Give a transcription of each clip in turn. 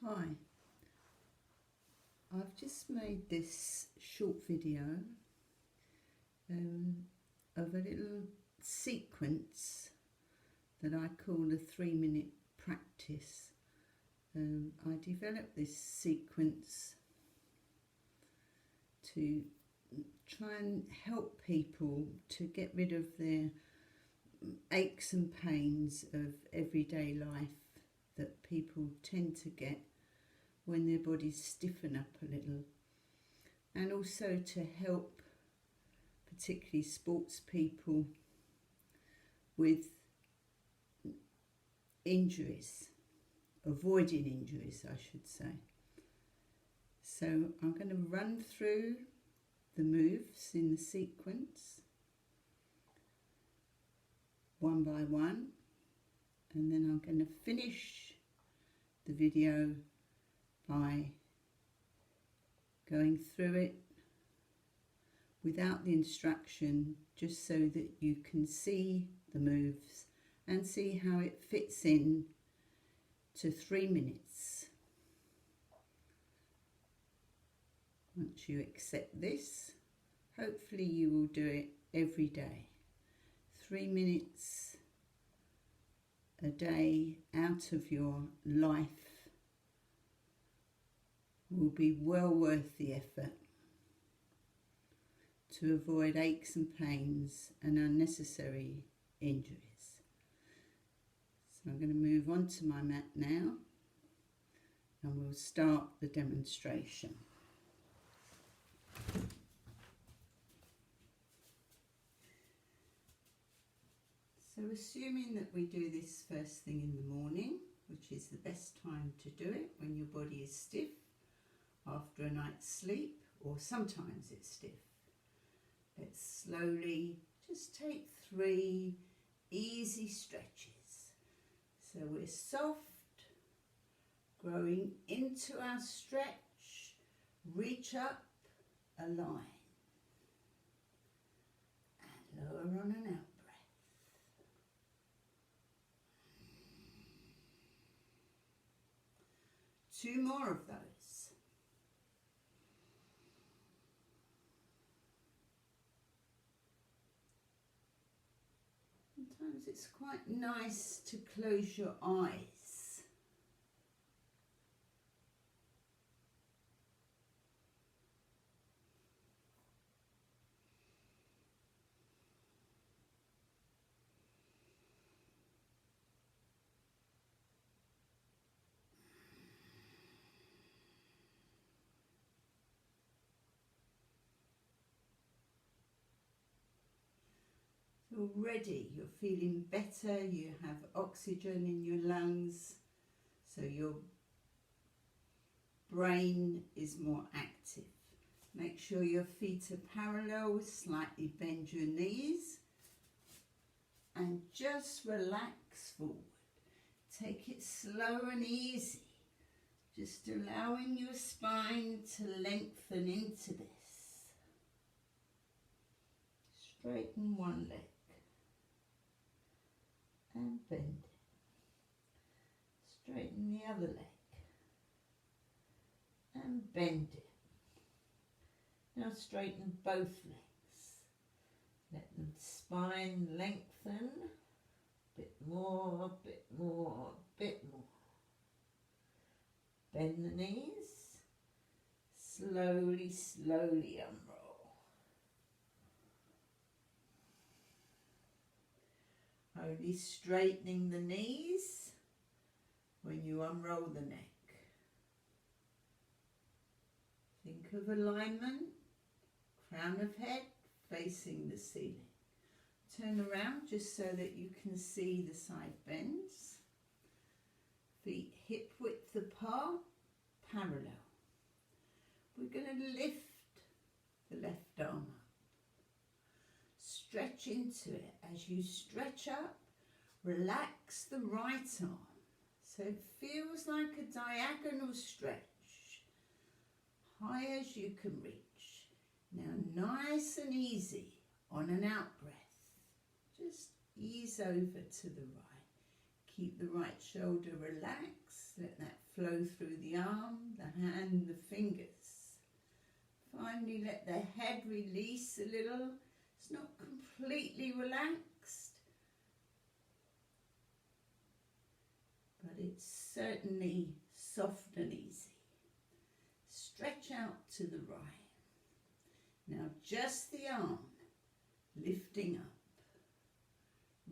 Hi, I've just made this short video of a little sequence that I call the 3-minute practice. I developed this sequence to try and help people to get rid of their aches and pains of everyday life that people tend to get when their bodies stiffen up a little, and also to help particularly sports people with injuries, avoiding injuries I should say. So I'm going to run through the moves in the sequence one by one, and then I'm going to finish the video by going through it without the instruction, just so that you can see the moves and see how it fits in to 3 minutes. Once you accept this, hopefully you will do it every day. 3 minutes a day out of your life will be well worth the effort to avoid aches and pains and unnecessary injuries. So I'm going to move on to my mat now and we'll start the demonstration. So assuming that we do this first thing in the morning, which is the best time to do it, when your body is stiff after a night's sleep, or sometimes it's stiff. Let's slowly just take 3 easy stretches. So we're soft, growing into our stretch, reach up a line, and lower on an out. 2 more of those. Sometimes it's quite nice to close your eyes. Already you're feeling better, you have oxygen in your lungs, so your brain is more active. Make sure your feet are parallel, slightly bend your knees and just relax forward. Take it slow and easy, just allowing your spine to lengthen into this. Straighten one leg and bend it. Straighten the other leg and bend it. Now straighten both legs. Let the spine lengthen. Bit more, bit more, bit more. Bend the knees. Slowly, slowly unroll. Only straightening the knees when you unroll the neck. Think of alignment, crown of head facing the ceiling. Turn around just so that you can see the side bends. Feet hip width apart, parallel. We're going to lift the left arm up. Stretch into it. As you stretch up, relax the right arm so it feels like a diagonal stretch, high as you can reach. Now nice and easy on an out breath, just ease over to the right. Keep the right shoulder relaxed, let that flow through the arm, the hand, the fingers. Finally let the head release a little. It's not completely relaxed, but it's certainly soft and easy. Stretch out to the right. Now just the arm, lifting up.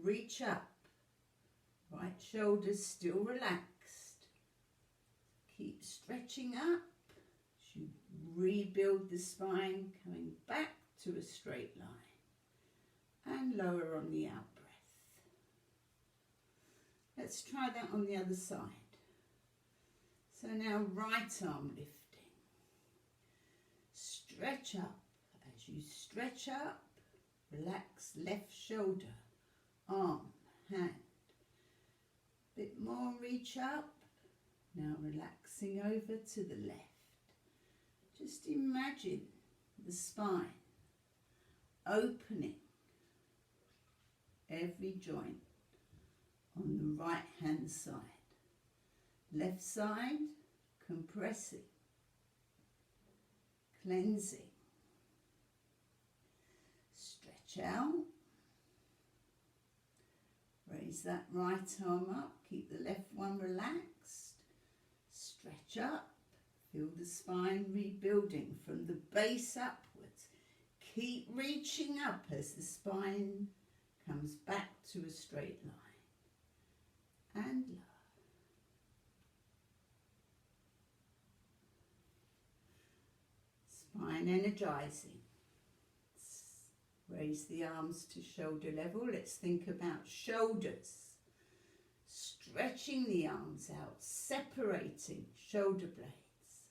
Reach up. Right shoulder still relaxed. Keep stretching up as you rebuild the spine, coming back to a straight line. And lower on the out breath. Let's try that on the other side. So now right arm lifting. Stretch up. As you stretch up, relax left shoulder, arm, hand. Bit more, reach up. Now relaxing over to the left. Just imagine the spine opening every joint on the right hand side. Left side compressing, cleansing. Stretch out. Raise that right arm up. Keep the left one relaxed. Stretch up. Feel the spine rebuilding from the base upwards. Keep reaching up as the spine comes back to a straight line. And lower. Spine energizing. Raise the arms to shoulder level. Let's think about shoulders. Stretching the arms out, separating shoulder blades.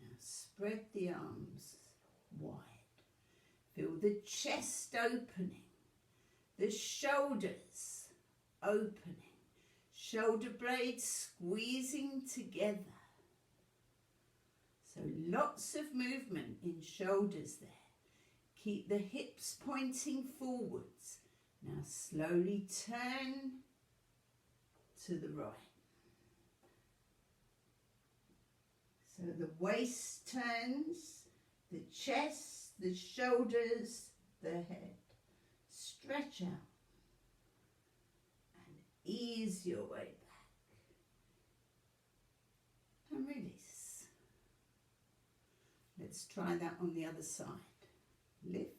Now spread the arms wide. Feel the chest opening, the shoulders opening, shoulder blades squeezing together. So lots of movement in shoulders there. Keep the hips pointing forwards. Now slowly turn to the right. So the waist turns, the chest, the shoulders, the head. Stretch out and ease your way back. And release. Let's try that on the other side. Lift,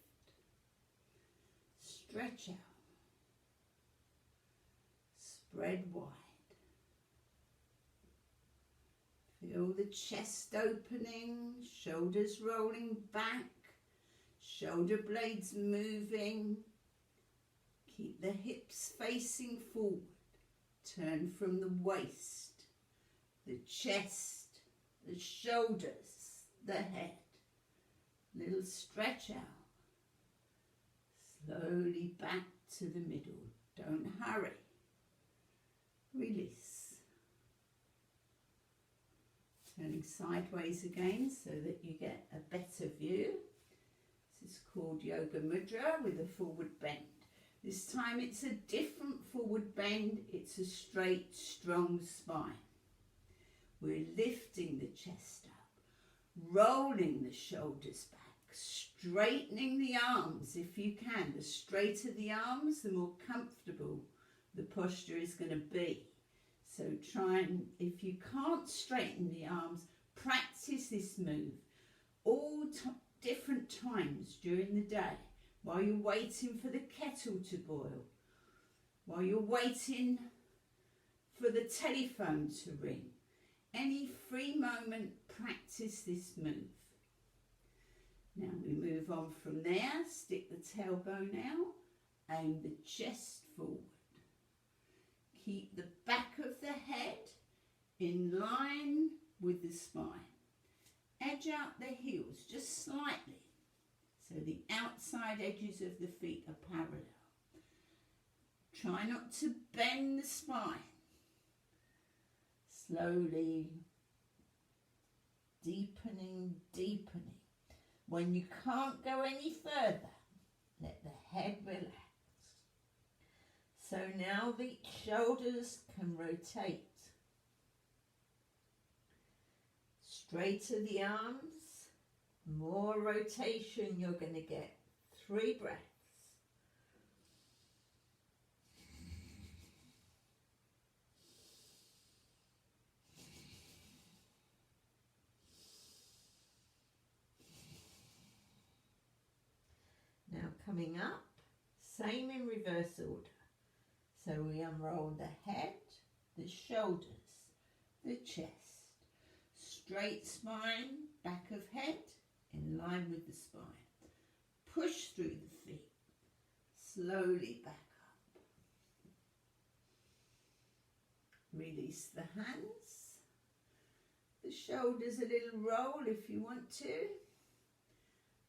stretch out, spread wide. Feel the chest opening, shoulders rolling back, shoulder blades moving. Keep the hips facing forward. Turn from the waist, the chest, the shoulders, the head. Little stretch out. Slowly back to the middle. Don't hurry. Release. Turning sideways again so that you get a better view. This is called Yoga Mudra with a forward bend. This time it's a different forward bend. It's a straight, strong spine. We're lifting the chest up, rolling the shoulders back. Straightening the arms if you can. The straighter the arms, the more comfortable the posture is going to be. So try and, if you can't straighten the arms, practice this move all different times during the day, while you're waiting for the kettle to boil, while you're waiting for the telephone to ring. Any free moment, practice this move. Now we move on from there, stick the tailbone out, aim the chest forward. Keep the back of the head in line with the spine. Edge out the heels just slightly, so the outside edges of the feet are parallel. Try not to bend the spine. Slowly deepening, deepening. When you can't go any further, let the head relax. So now the shoulders can rotate. Straighter the arms, more rotation you're going to get. 3 breaths. Now coming up, same in reverse order. So we unroll the head, the shoulders, the chest. Straight spine, back of head, in line with the spine. Push through the feet. Slowly back up. Release the hands. The shoulders a little roll if you want to.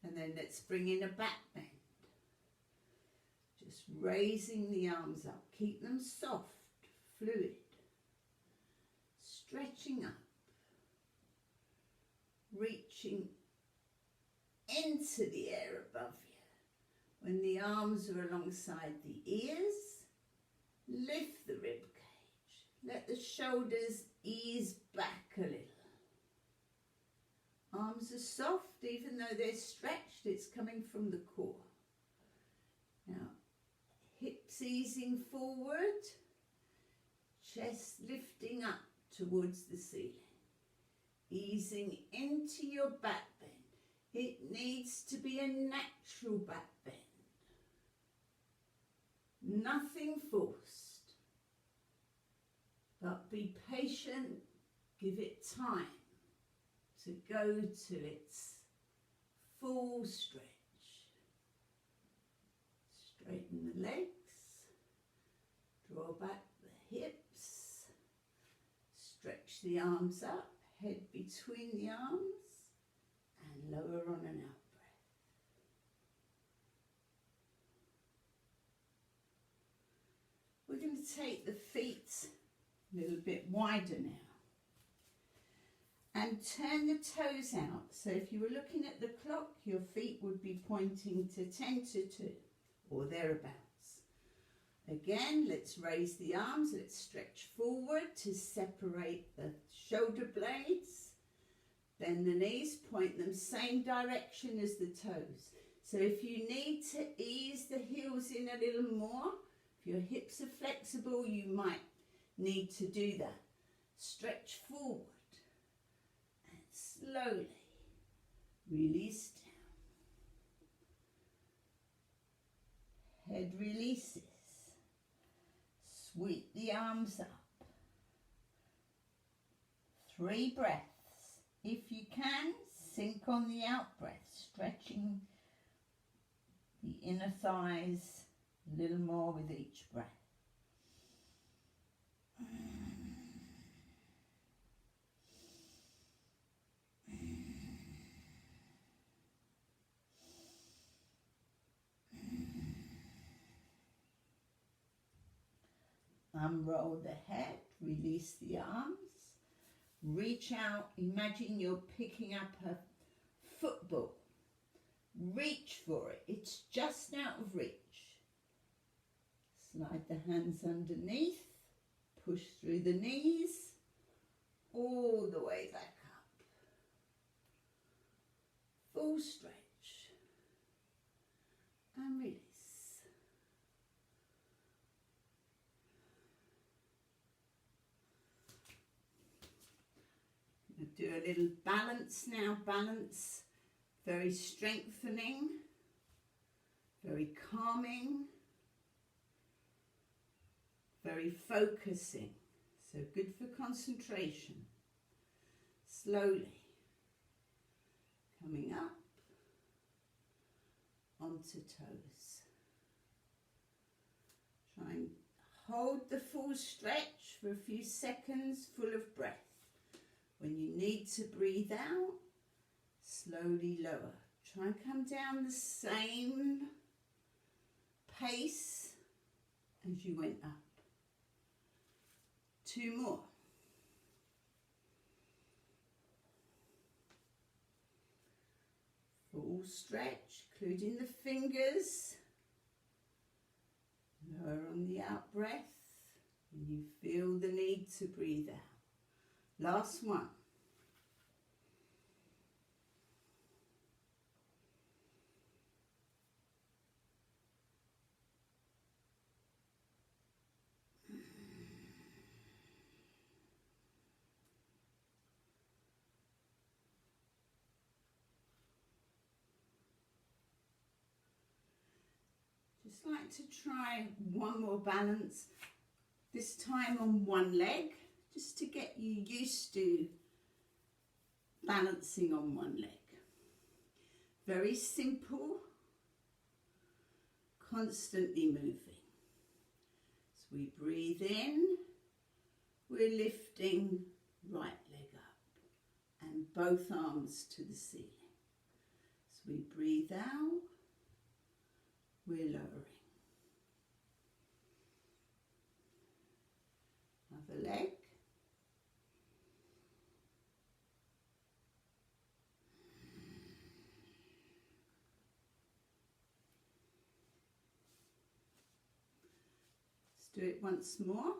And then let's bring in a back bend. Just raising the arms up. Keep them soft, fluid. Stretching up. Reaching into the air above you. When the arms are alongside the ears, lift the rib cage. Let the shoulders ease back a little. Arms are soft, even though they're stretched, it's coming from the core. Now, hips easing forward, chest lifting up towards the ceiling. Easing into your back bend. It needs to be a natural back bend. Nothing forced. But be patient, give it time to go to its full stretch. Straighten the legs, draw back the hips, stretch the arms up. Head between the arms and lower on an out breath. We're going to take the feet a little bit wider now and turn the toes out. So if you were looking at the clock, your feet would be pointing to 10 to 2 or thereabouts. Again, let's raise the arms, let's stretch forward to separate the shoulder blades. Bend the knees, point them same direction as the toes. So if you need to ease the heels in a little more, if your hips are flexible, you might need to do that. Stretch forward and slowly release down. Head releases. Sweep the arms up. 3 breaths. If you can, sink on the out breath, stretching the inner thighs a little more with each breath. Unroll the head, release the arms, reach out, imagine you're picking up a football. Reach for it, it's just out of reach. Slide the hands underneath, push through the knees, all the way back up. Full stretch and release. Do a little balance now, balance, very strengthening, very calming, very focusing, so good for concentration. Slowly coming up onto toes. Try and hold the full stretch for a few seconds, full of breath. When you need to breathe out, slowly lower. Try and come down the same pace as you went up. 2 more. Full stretch, including the fingers. Lower on the out breath. And you feel the need to breathe out. Last one. just like to try one more balance, this time on one leg, just to get you used to balancing on one leg. Very simple, constantly moving. As we breathe in, we're lifting right leg up and both arms to the ceiling. As we breathe out, we're lowering. Other leg. Let's do it once more.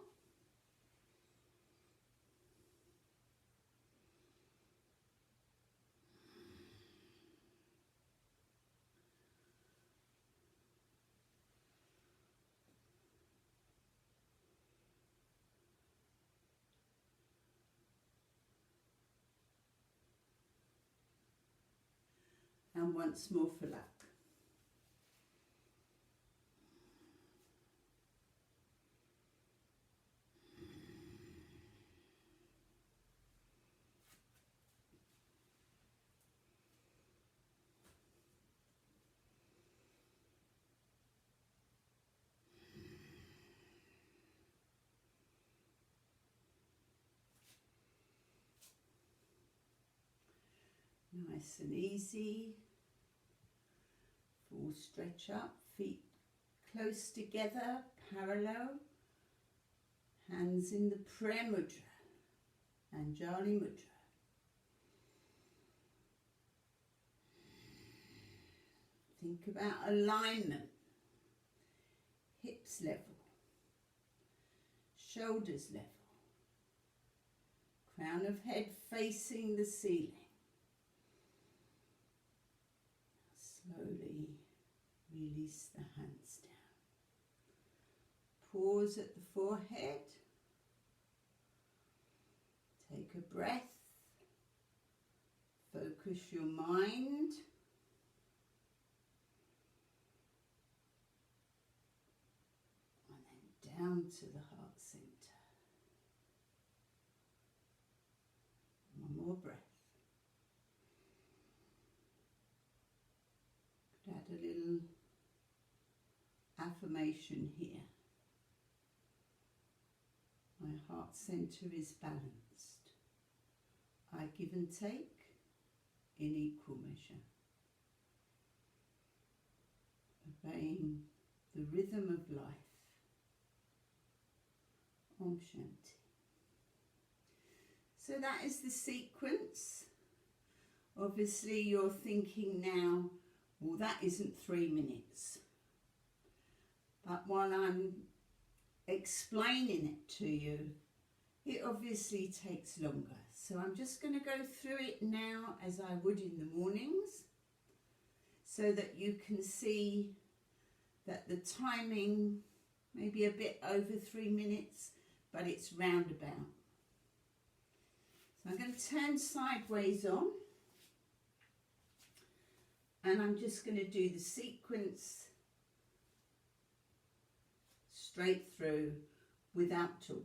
And once more for luck. Nice and easy. Full stretch up, feet close together, parallel. Hands in the prayer mudra and Jali mudra. Think about alignment. Hips level. Shoulders level. Crown of head facing the ceiling. Slowly release the hands down. Pause at the forehead. Take a breath. Focus your mind. And then down to the heart center. One more breath. Add a little affirmation here. My heart center is balanced. I give and take in equal measure. Obeying the rhythm of life. Om Shanti. So that is the sequence. Obviously you're thinking now, well, that isn't 3 minutes. But when I'm explaining it to you, it obviously takes longer. So I'm just going to go through it now as I would in the mornings, so that you can see that the timing may be a bit over 3 minutes, but it's roundabout. So I'm going to turn sideways on. And I'm just going to do the sequence straight through without talking.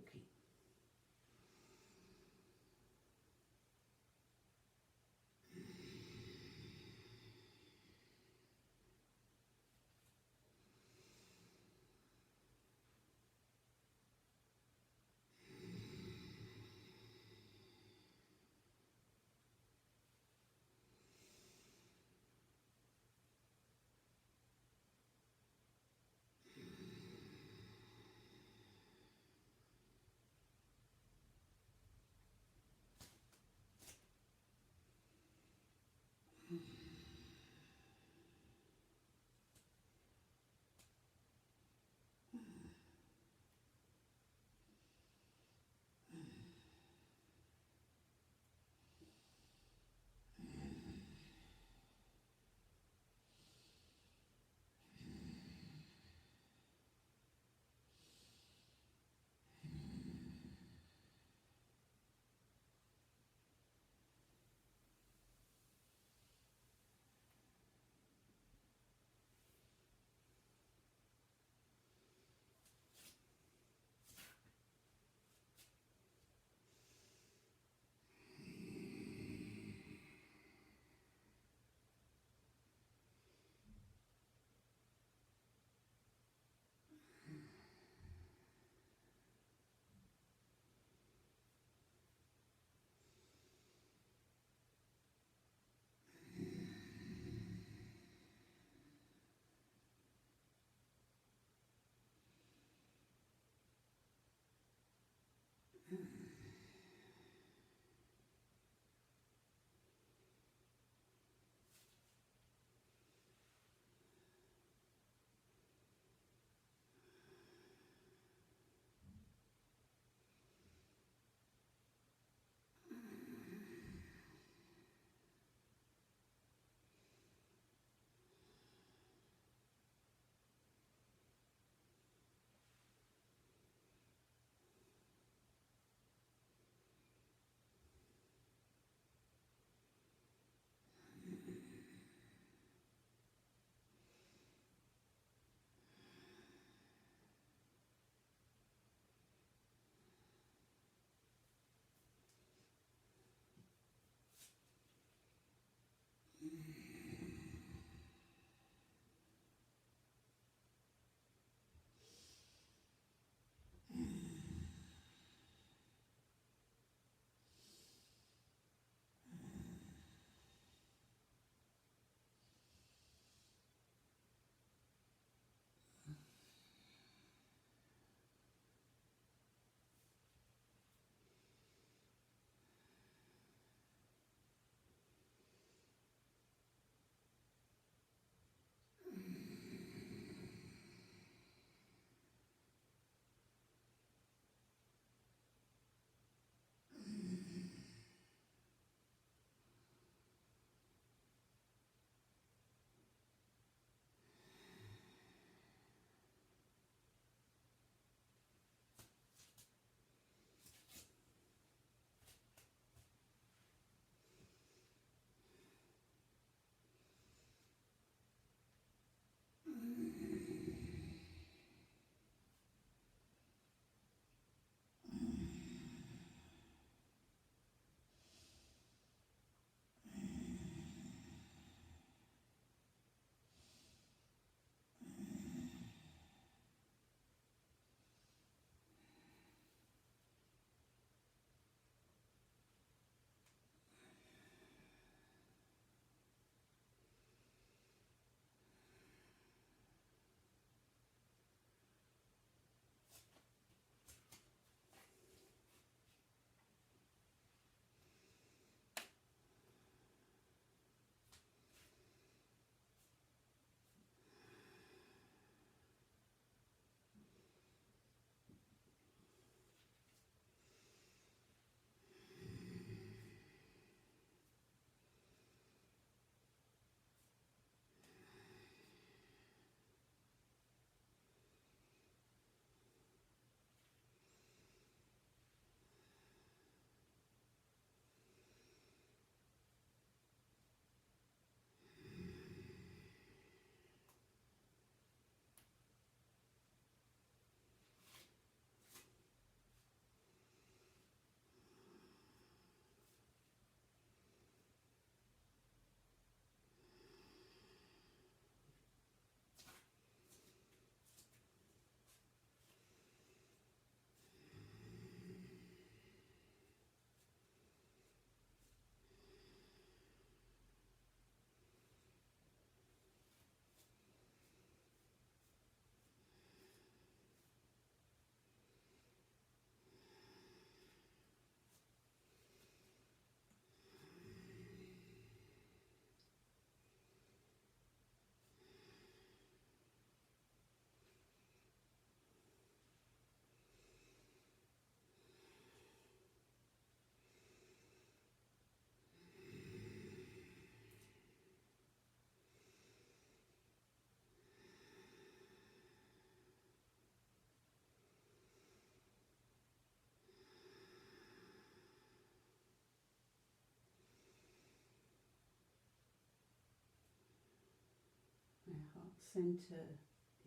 centre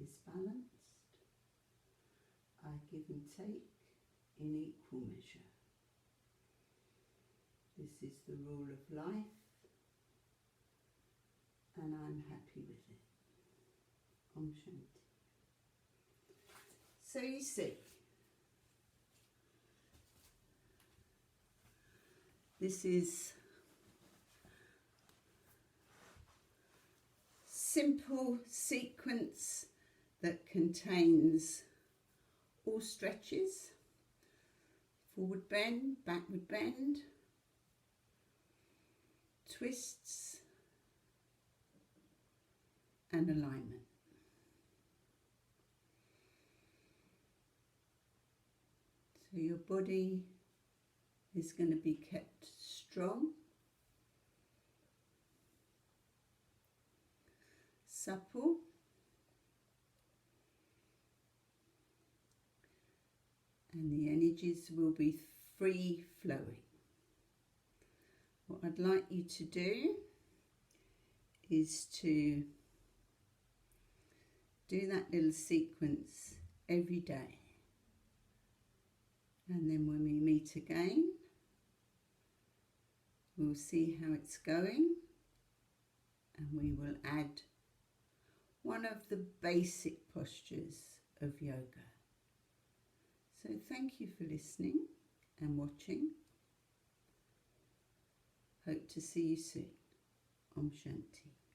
is balanced. I give and take in equal measure. This is the rule of life, and I'm happy with it. Om Shanti. So you see, this is simple sequence that contains all stretches: forward bend, backward bend, twists and alignment. So your body is going to be kept strong, supple, and the energies will be free flowing. What I'd like you to do is to do that little sequence every day. And then when we meet again, we'll see how it's going, and we will add one of the basic postures of yoga. So thank you for listening and watching. Hope to see you soon. Om Shanti.